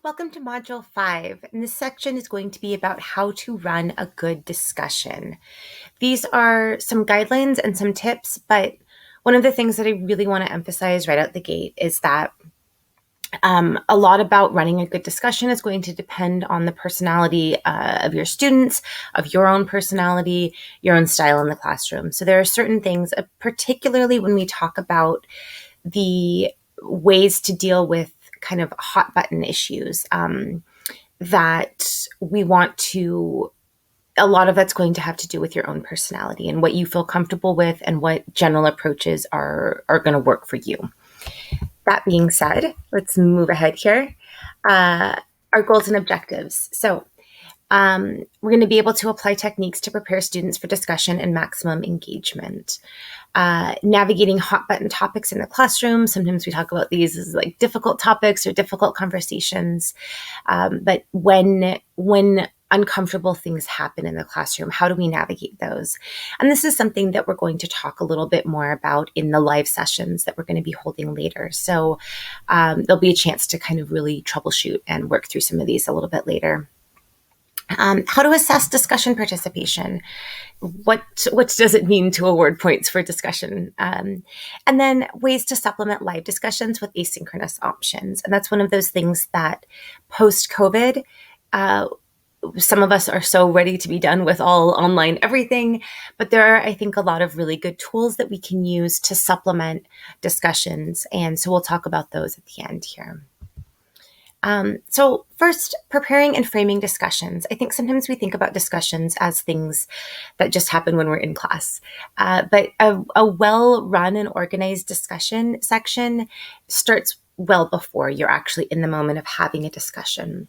Welcome to Module 5, and this section is going to be about how to run a good discussion. These are some guidelines and some tips, but one of the things that I really want to emphasize right out the gate is that a lot about running a good discussion is going to depend on the personality of your students, of your own personality, your own style in the classroom. So there are certain things, particularly when we talk about the ways to deal with kind of hot button issues that we want to, a lot of that's going to have to do with your own personality and what you feel comfortable with and what general approaches are going to work for you. That being said, let's move ahead here. Our goals and objectives. So we're going to be able to apply techniques to prepare students for discussion and maximum engagement. Navigating hot button topics in the classroom. Sometimes we talk about these as like difficult topics or difficult conversations. But when uncomfortable things happen in the classroom, how do we navigate those? And this is something that we're going to talk a little bit more about in the live sessions that we're going to be holding later. So there'll be a chance to kind of really troubleshoot and work through some of these a little bit later. How to assess discussion participation. What does it mean to award points for discussion? And then ways to supplement live discussions with asynchronous options. And that's one of those things that post-COVID, some of us are so ready to be done with all online everything, but there are, I think, a lot of really good tools that we can use to supplement discussions. And so we'll talk about those at the end here. So first, preparing and framing discussions. I think sometimes we think about discussions as things that just happen when we're in class. But a well-run and organized discussion section starts well before you're actually in the moment of having a discussion.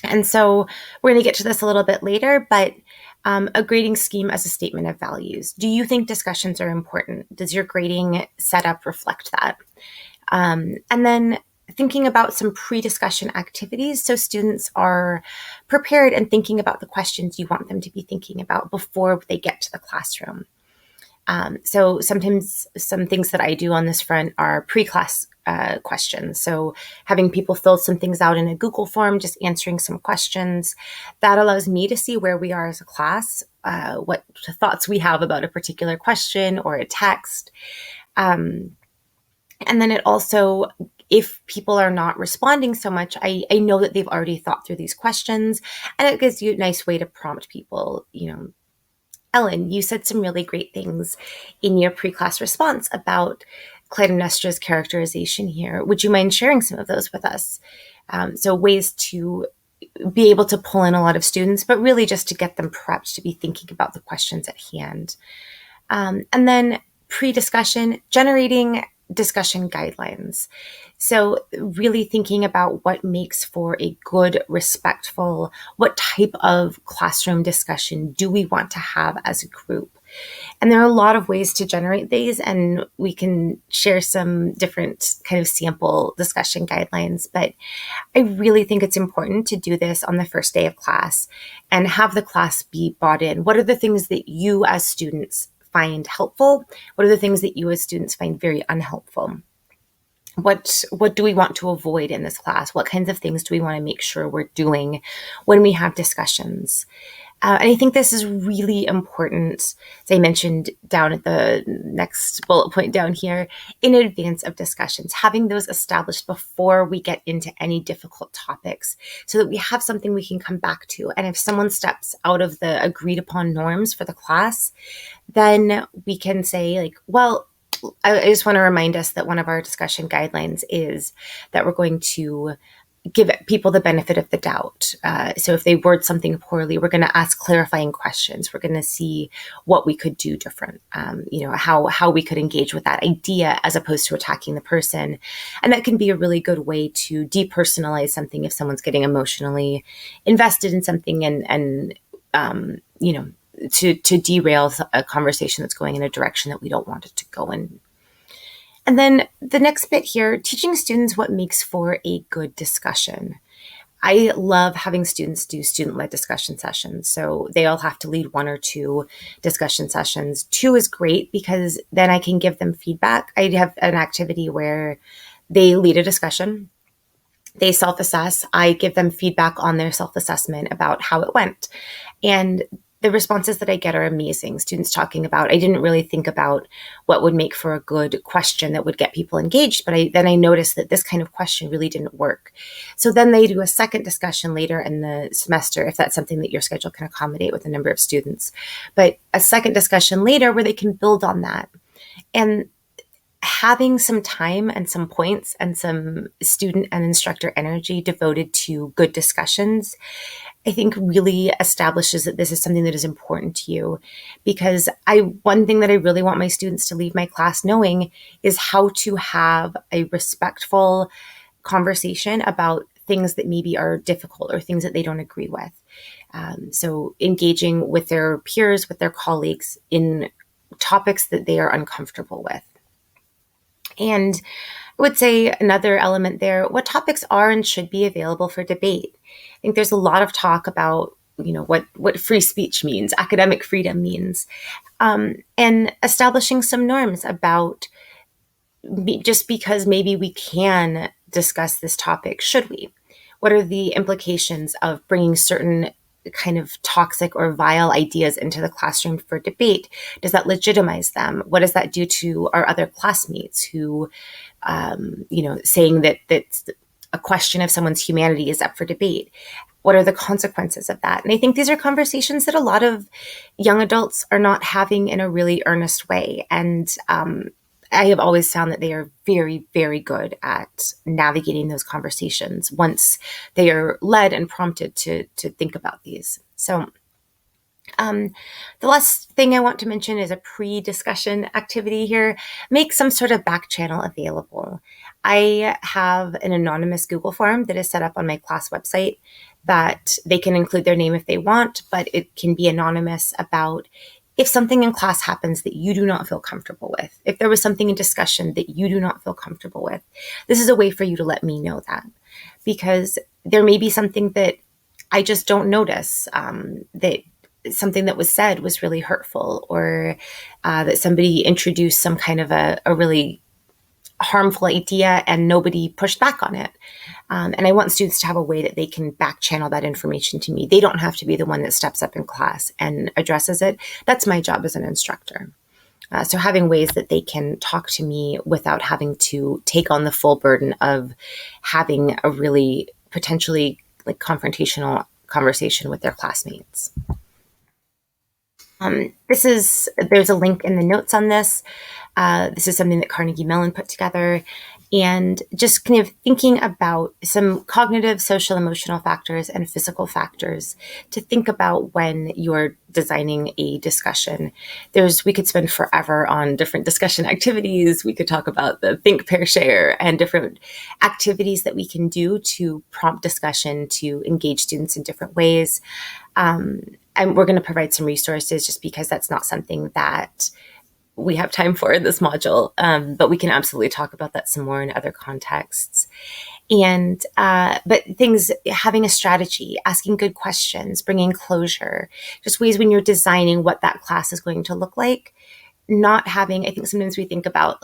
And so we're going to get to this a little bit later, but a grading scheme as a statement of values. Do you think discussions are important? Does your grading setup reflect that? And then thinking about some pre-discussion activities so students are prepared and thinking about the questions you want them to be thinking about before they get to the classroom. So sometimes some things that I do on this front are pre-class questions. So having people fill some things out in a Google form, just answering some questions. That allows me to see where we are as a class, what thoughts we have about a particular question or a text. And then it also, if people are not responding so much, I know that they've already thought through these questions, and it gives you a nice way to prompt people. Ellen, you said some really great things in your pre-class response about Clytemnestra's characterization here. Would you mind sharing some of those with us? So ways to be able to pull in a lot of students, but really just to get them prepped to be thinking about the questions at hand. And then pre-discussion, generating discussion guidelines. So really thinking about what makes for a good, respectful, what type of classroom discussion do we want to have as a group? And there are a lot of ways to generate these, and we can share some different kind of sample discussion guidelines. But I really think it's important to do this on the first day of class and have the class be bought in. What are the things that you as students find helpful? What are the things that you as students find very unhelpful? What do we want to avoid in this class? What kinds of things do we want to make sure we're doing when we have discussions? And I think this is really important, as I mentioned down at the next bullet point down here, in advance of discussions, having those established before we get into any difficult topics so that we have something we can come back to. And if someone steps out of the agreed upon norms for the class, then we can say like, well, I just want to remind us that one of our discussion guidelines is that we're going to give people the benefit of the doubt. So if they word something poorly, we're going to ask clarifying questions. We're going to see what we could do different, how we could engage with that idea as opposed to attacking the person. And that can be a really good way to depersonalize something if someone's getting emotionally invested in something and to derail a conversation that's going in a direction that we don't want it to go in. And then the next bit here, teaching students what makes for a good discussion. I love having students do student-led discussion sessions. So they all have to lead one or two discussion sessions. Two is great because then I can give them feedback. I have an activity where they lead a discussion. They self-assess. I give them feedback on their self-assessment about how it went. And the responses that I get are amazing. Students talking about, I didn't really think about what would make for a good question that would get people engaged, but then I noticed that this kind of question really didn't work. So then they do a second discussion later in the semester, if that's something that your schedule can accommodate with a number of students. But a second discussion later where they can build on that. And having some time and some points and some student and instructor energy devoted to good discussions, I think really establishes that this is something that is important to you. Because one thing that I really want my students to leave my class knowing is how to have a respectful conversation about things that maybe are difficult or things that they don't agree with. So engaging with their peers, with their colleagues in topics that they are uncomfortable with. And I would say another element there, what topics are and should be available for debate. I think there's a lot of talk about, what free speech means, academic freedom means, and establishing some norms about just because maybe we can discuss this topic, should we? What are the implications of bringing certain kind of toxic or vile ideas into the classroom for debate? Does that legitimize them? What does that do to our other classmates who, saying that a question of someone's humanity is up for debate? What are the consequences of that? And I think these are conversations that a lot of young adults are not having in a really earnest way. And I have always found that they are very, very good at navigating those conversations once they are led and prompted to think about these. So the last thing I want to mention is a pre-discussion activity here. Make some sort of back channel available. I have an anonymous Google form that is set up on my class website that they can include their name if they want, but it can be anonymous about if something in class happens that you do not feel comfortable with, if there was something in discussion that you do not feel comfortable with, this is a way for you to let me know that, because there may be something that I just don't notice, that something that was said was really hurtful, or that somebody introduced some kind of a really harmful idea and nobody pushed back on it. And I want students to have a way that they can back channel that information to me. They don't have to be the one that steps up in class and addresses it. That's my job as an instructor. So having ways that they can talk to me without having to take on the full burden of having a really potentially confrontational conversation with their classmates. There's a link in the notes on this. This is something that Carnegie Mellon put together, and just kind of thinking about some cognitive, social, emotional factors and physical factors to think about when you're designing a discussion. We could spend forever on different discussion activities. We could talk about the think, pair, share, and different activities that we can do to prompt discussion, to engage students in different ways. And we're going to provide some resources just because that's not something that we have time for in this module, but we can absolutely talk about that some more in other contexts. And but things, having a strategy, asking good questions, bringing closure, just ways when you're designing what that class is going to look like. Not having, I think sometimes we think about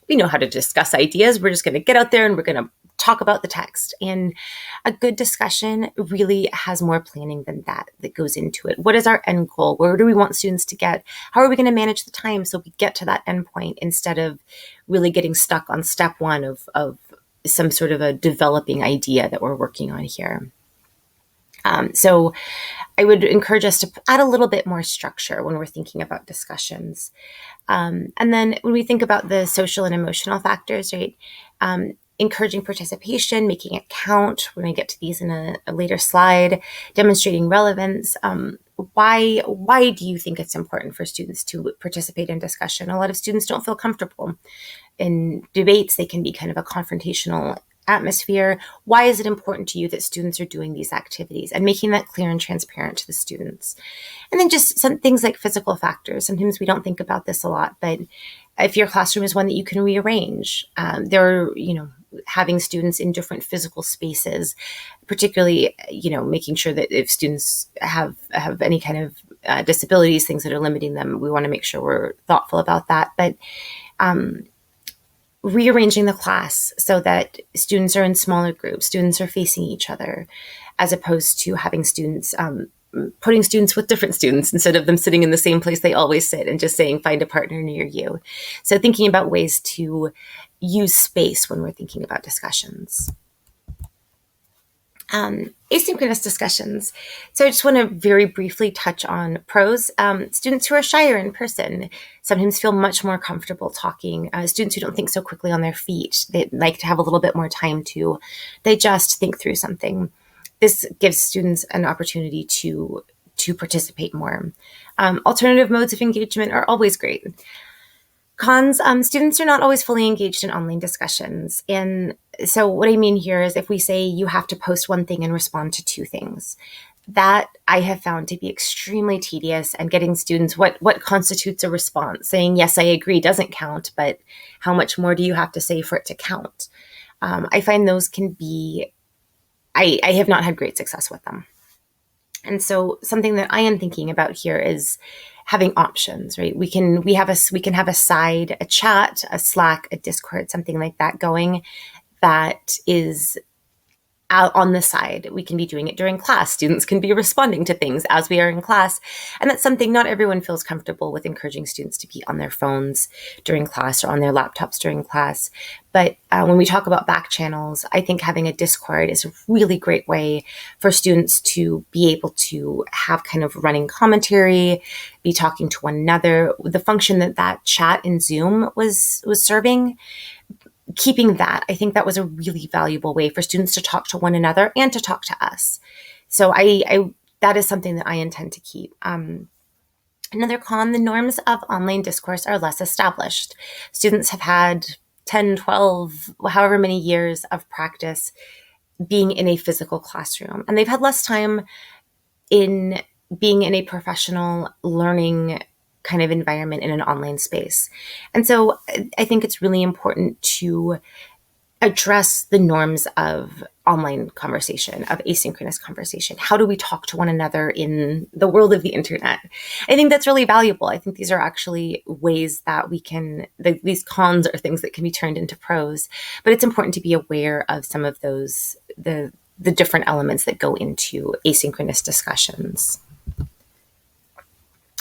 we know how to discuss ideas. We're just going to get out there and we're going to talk about the text. And a good discussion really has more planning than that goes into it. What is our end goal? Where do we want students to get? How are we going to manage the time so we get to that end point instead of really getting stuck on step one of some sort of a developing idea that we're working on here? So I would encourage us to add a little bit more structure when we're thinking about discussions. And then when we think about the social and emotional factors, right? Encouraging participation, making it count. We're going to get to these in a later slide. Demonstrating relevance. Why do you think it's important for students to participate in discussion? A lot of students don't feel comfortable in debates. They can be kind of a confrontational atmosphere. Why is it important to you that students are doing these activities, and making that clear and transparent to the students? And then just some things like physical factors. Sometimes we don't think about this a lot, but if your classroom is one that you can rearrange, having students in different physical spaces, particularly, making sure that if students have any kind of disabilities, things that are limiting them, we want to make sure we're thoughtful about that. But rearranging the class so that students are in smaller groups, students are facing each other, as opposed to having students, putting students with different students instead of them sitting in the same place they always sit and just saying, find a partner near you. So thinking about ways to use space when we're thinking about discussions. Asynchronous discussions. So I just want to very briefly touch on pros. Students who are shyer in person sometimes feel much more comfortable talking. Students who don't think so quickly on their feet, they like to have a little bit more time to digest, think through something. This gives students an opportunity to participate more. Alternative modes of engagement are always great. Cons, students are not always fully engaged in online discussions. And so what I mean here is if we say you have to post one thing and respond to two things, that I have found to be extremely tedious, and getting students, what constitutes a response? Saying, yes, I agree doesn't count, but how much more do you have to say for it to count? I find those can be, I have not had great success with them. And so something that I am thinking about here is having options, right? We can have a side, a chat, a Slack, a Discord, something like that going that is out on the side. We can be doing it during class. Students can be responding to things as we are in class. And that's something not everyone feels comfortable with, encouraging students to be on their phones during class or on their laptops during class. But when we talk about back channels, I think having a Discord is a really great way for students to be able to have kind of running commentary, be talking to one another. The function that chat in Zoom was serving, keeping that, I think that was a really valuable way for students to talk to one another and to talk to us. So I that is something that I intend to keep. Another con, the norms of online discourse are less established. Students have had 10, 12, however many years of practice being in a physical classroom, and they've had less time in being in a professional learning kind of environment in an online space. And so I think it's really important to address the norms of online conversation, of asynchronous conversation. How do we talk to one another in the world of the internet? I think that's really valuable. I think these are actually ways that we can, these cons are things that can be turned into pros, but it's important to be aware of some of those, the different elements that go into asynchronous discussions.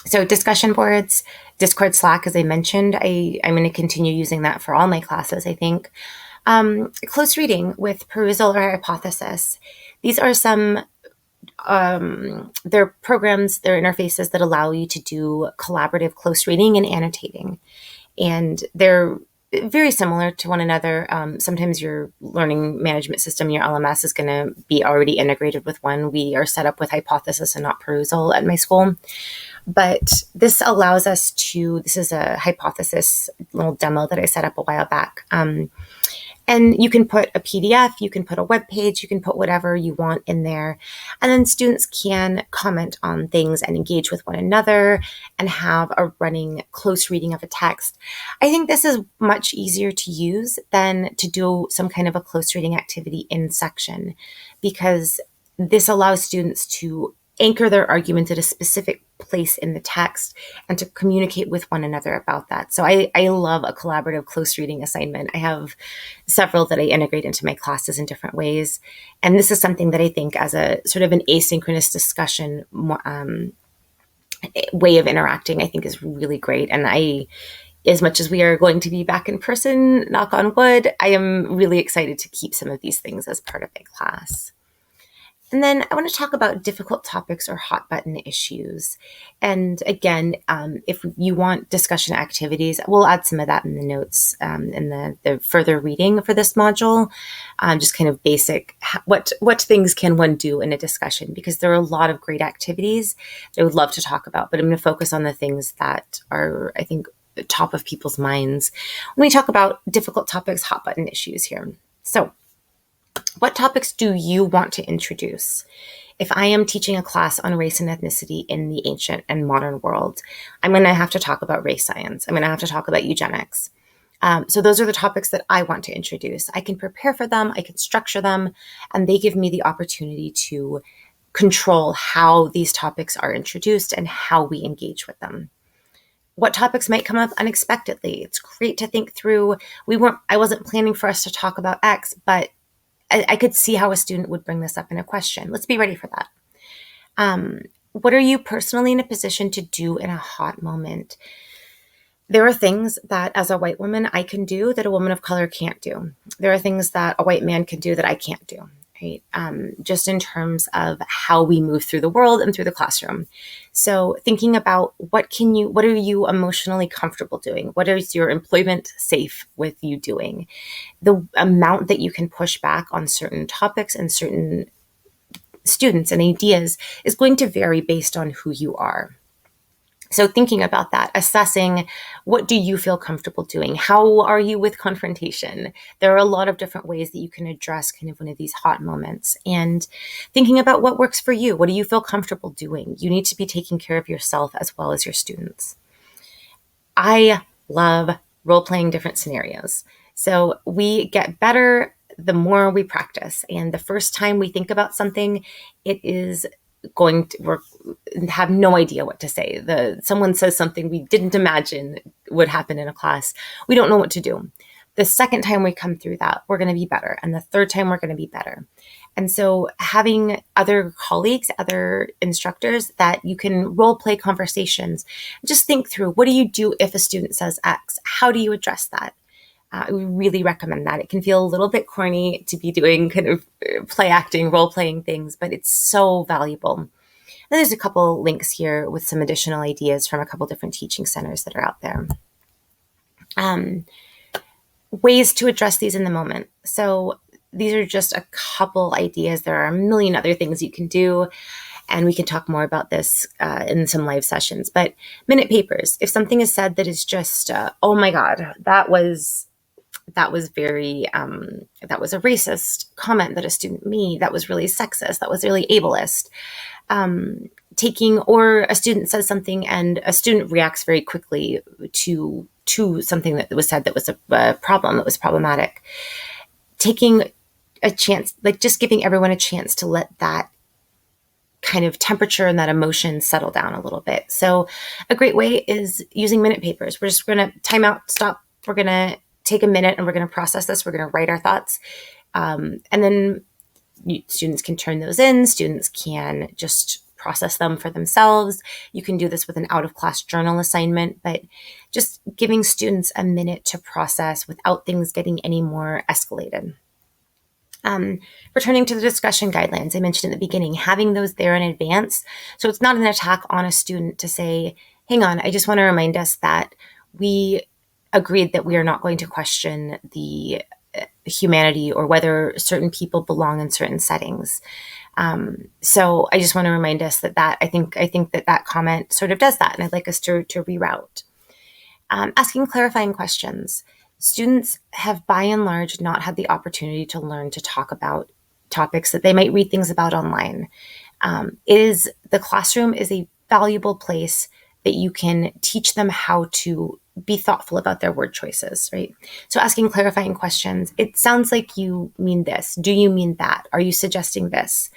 So discussion boards, Discord, Slack, as I mentioned, I'm going to continue using that for all my classes, I think. Close reading with perusal or hypothesis. These are some, they're programs, they're interfaces that allow you to do collaborative close reading and annotating. And they're very similar to one another. Sometimes your learning management system, your LMS, is going to be already integrated with one. We are set up with hypothesis and not perusal at my school. But this allows us to, this is a hypothesis little demo that I set up a while back. And you can put a PDF, you can put a web page, you can put whatever you want in there. And then students can comment on things and engage with one another and have a running close reading of a text. I think this is much easier to use than to do some kind of a close reading activity in section, because this allows students to anchor their arguments at a specific place in the text and to communicate with one another about that. So I love a collaborative close reading assignment. I have several that I integrate into my classes in different ways. And this is something that I think as a sort of an asynchronous discussion way of interacting, I think is really great. And as much as we are going to be back in person, knock on wood, I am really excited to keep some of these things as part of my class. And then I want to talk about difficult topics or hot button issues. And again, if you want discussion activities, we'll add some of that in the notes in the further reading for this module. Just kind of basic, what things can one do in a discussion? Because there are a lot of great activities that I would love to talk about, but I'm going to focus on the things that are, I think, top of people's minds when we talk about difficult topics, hot button issues here. So, what topics do you want to introduce? If I am teaching a class on race and ethnicity in the ancient and modern world, I'm going to have to talk about race science. I'm going to have to talk about eugenics. So those are the topics that I want to introduce. I can prepare for them, I can structure them, and they give me the opportunity to control how these topics are introduced and how we engage with them. what topics might come up unexpectedly. It's great to think through. I wasn't planning for us to talk about X, but I could see how a student would bring this up in a question. Let's be ready for that. What are you personally in a position to do in a hot moment? There are things that as a white woman I can do that a woman of color can't do. There are things that a white man can do that I can't do, right? Just in terms of how we move through the world and through the classroom. So thinking about what are you emotionally comfortable doing? What is your employment safe with you doing? The amount that you can push back on certain topics and certain students and ideas is going to vary based on who you are. So thinking about that, assessing what do you feel comfortable doing? How are you with confrontation? There are a lot of different ways that you can address kind of one of these hot moments, and thinking about what works for you. What do you feel comfortable doing? You need to be taking care of yourself as well as your students. I love role-playing different scenarios. So we get better the more we practice. And the first time we think about something, we're have no idea what to say. Someone says something we didn't imagine would happen in a class. We don't know what to do. The second time we come through that, we're going to be better. And the third time we're going to be better. And so having other colleagues, other instructors that you can role play conversations, just think through, what do you do if a student says X? How do you address that? We really recommend that. It can feel a little bit corny to be doing kind of play acting, role playing things, but it's so valuable. And there's a couple links here with some additional ideas from a couple different teaching centers that are out there. Ways to address these in the moment. So these are just a couple ideas. There are a million other things you can do, and we can talk more about this in some live sessions. But minute papers. If something is said that is just, oh my God, that was very, that was a racist comment that a student made. That was really sexist. That was really ableist. Or a student says something and a student reacts very quickly to something that was said that was a problem, that was problematic. Taking a chance, like just giving everyone a chance to let that kind of temperature and that emotion settle down a little bit. So a great way is using minute papers. We're just going to time out, stop. We're going to take a minute and we're going to process this. We're going to write our thoughts. And then students can turn those in. Students can just process them for themselves. You can do this with an out-of-class journal assignment, but just giving students a minute to process without things getting any more escalated. Returning to the discussion guidelines I mentioned in the beginning, having those there in advance. So it's not an attack on a student to say, hang on, I just want to remind us that we agreed that we are not going to question the humanity or whether certain people belong in certain settings. So I just want to remind us that I think that comment sort of does that, and I'd like us to reroute. Asking clarifying questions. Students have by and large not had the opportunity to learn to talk about topics that they might read things about online. The classroom is a valuable place that you can teach them how to be thoughtful about their word choices, right? So asking clarifying questions. It sounds like you mean this. Do you mean that? Are you suggesting this?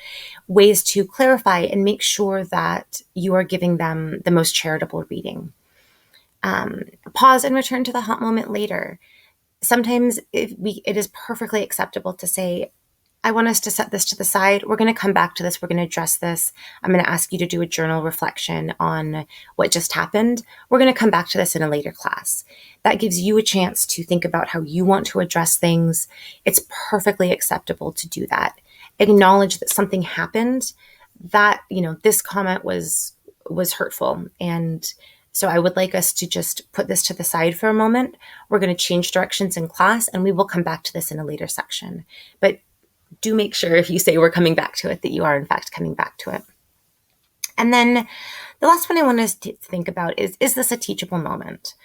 Ways to clarify and make sure that you are giving them the most charitable reading. Pause and return to the hot moment later. Sometimes it is perfectly acceptable to say, I want us to set this to the side. We're going to come back to this. We're going to address this. I'm going to ask you to do a journal reflection on what just happened. We're going to come back to this in a later class. That gives you a chance to think about how you want to address things. It's perfectly acceptable to do that. Acknowledge that something happened, that, this comment was hurtful. And so I would like us to just put this to the side for a moment. We're going to change directions in class, and we will come back to this in a later section. But do make sure if you say we're coming back to it, that you are in fact coming back to it. And then the last one I want us to think about is this a teachable moment?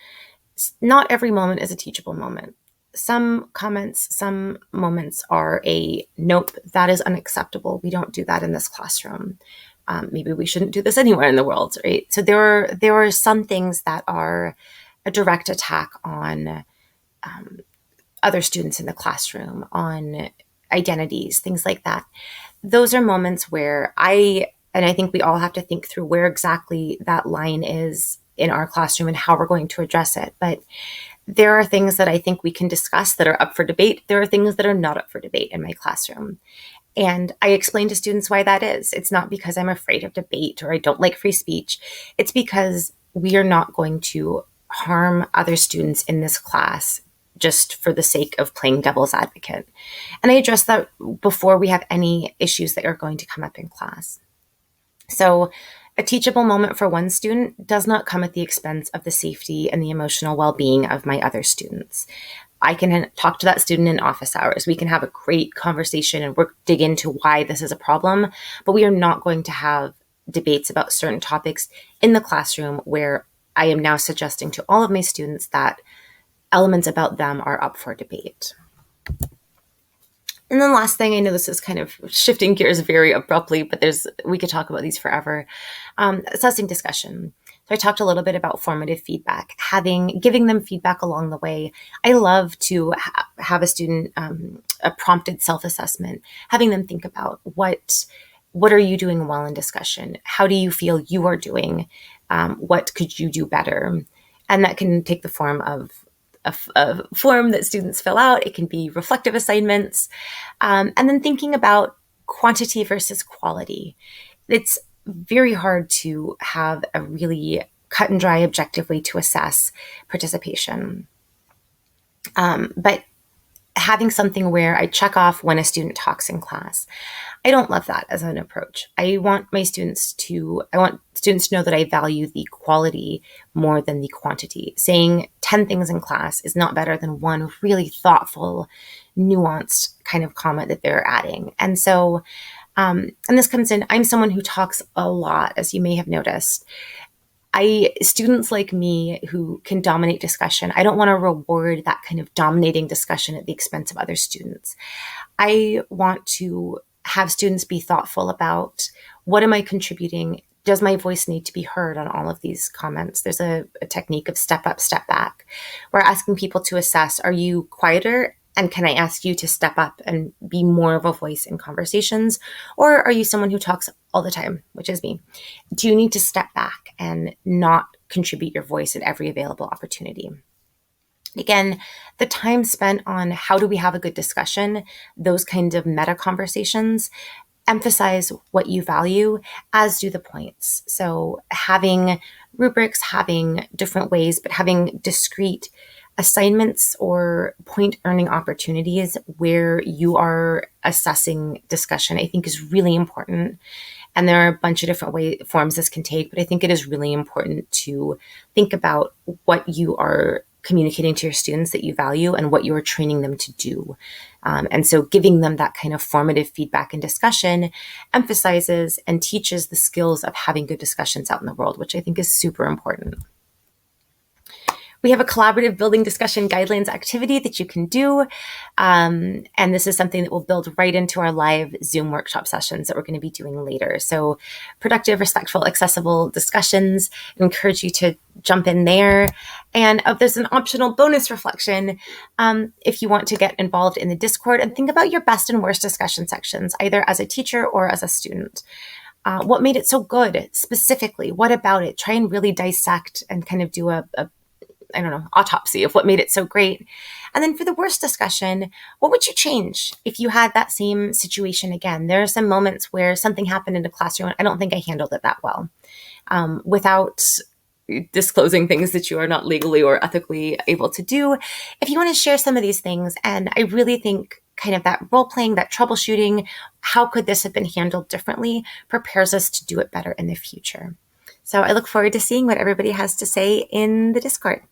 Not every moment is a teachable moment. Some comments, some moments are a nope, that is unacceptable. We don't do that in this classroom. Maybe we shouldn't do this anywhere in the world, right? So there are some things that are a direct attack on other students in the classroom, on identities, things like that. Those are moments where I think we all have to think through where exactly that line is in our classroom and how we're going to address it. But there are things that I think we can discuss that are up for debate. There are things that are not up for debate in my classroom. And I explain to students why that is. It's not because I'm afraid of debate or I don't like free speech. It's because we are not going to harm other students in this class just for the sake of playing devil's advocate. And I address that before we have any issues that are going to come up in class. So a teachable moment for one student does not come at the expense of the safety and the emotional well-being of my other students. I can talk to that student in office hours. We can have a great conversation and dig into why this is a problem, but we are not going to have debates about certain topics in the classroom where I am now suggesting to all of my students that elements about them are up for debate. And then last thing, I know this is kind of shifting gears very abruptly, but we could talk about these forever. Assessing discussion. So I talked a little bit about formative feedback, giving them feedback along the way. I love to have a student, a prompted self-assessment, having them think about what are you doing well in discussion? How do you feel you are doing? What could you do better? And that can take the form of a form that students fill out. It can be reflective assignments. And then thinking about quantity versus quality. It's very hard to have a really cut and dry objective way to assess participation. But having something where I check off when a student talks in class, I don't love that as an approach. I want students to know that I value the quality more than the quantity. Saying 10 things in class is not better than one really thoughtful, nuanced kind of comment that they're adding. And so, and this comes in, I'm someone who talks a lot, as you may have noticed. Students like me who can dominate discussion, I don't want to reward that kind of dominating discussion at the expense of other students. I want to have students be thoughtful about what am I contributing? Does my voice need to be heard on all of these comments? There's a technique of step up, step back. We're asking people to assess, are you quieter? And can I ask you to step up and be more of a voice in conversations? Or are you someone who talks all the time, which is me? Do you need to step back and not contribute your voice at every available opportunity? Again, the time spent on how do we have a good discussion, those kinds of meta conversations, emphasize what you value, as do the points. So having rubrics, having different ways, but having discrete assignments or point earning opportunities where you are assessing discussion, I think is really important. And there are a bunch of different forms this can take, but I think it is really important to think about what you are communicating to your students that you value and what you are training them to do. And so giving them that kind of formative feedback and discussion emphasizes and teaches the skills of having good discussions out in the world, which I think is super important. We have a collaborative building discussion guidelines activity that you can do. And this is something that will build right into our live Zoom workshop sessions that we're going to be doing later. So productive, respectful, accessible discussions. I encourage you to jump in there. And there's an optional bonus reflection if you want to get involved in the Discord and think about your best and worst discussion sections, either as a teacher or as a student. What made it so good specifically? What about it? Try and really dissect and kind of do a autopsy of what made it so great. And then for the worst discussion, what would you change if you had that same situation again? There are some moments where something happened in the classroom. I don't think I handled it that well. Without disclosing things that you are not legally or ethically able to do. If you want to share some of these things, and I really think kind of that role playing, that troubleshooting, how could this have been handled differently, prepares us to do it better in the future. So I look forward to seeing what everybody has to say in the Discord.